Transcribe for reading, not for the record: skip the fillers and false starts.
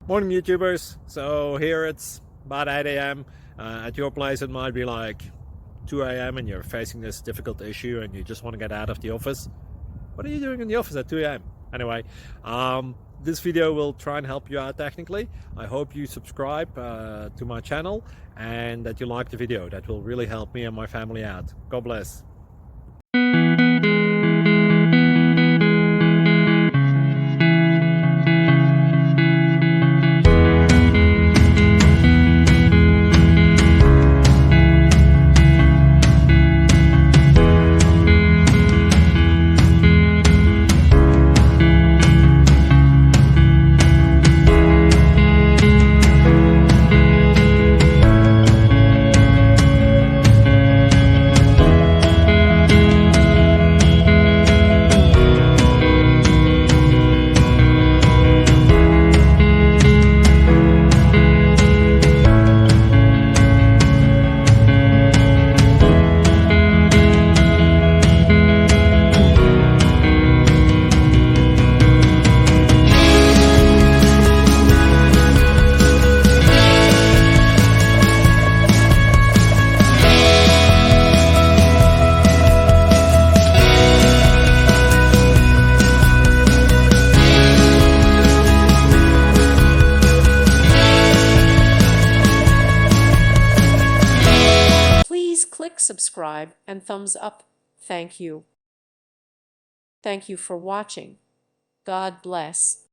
Morning YouTubers. So here it's about 8 a.m. At your place it might be like 2 a.m. and you're facing this difficult issue and you just want to get out of the office. What are you doing in the office at 2 a.m.? Anyway, this video will try and help you out technically. I hope you subscribe to my channel and that you like the video. That will really help me and my family out. God bless. Please click subscribe and thumbs up. Thank you. Thank you for watching. God bless.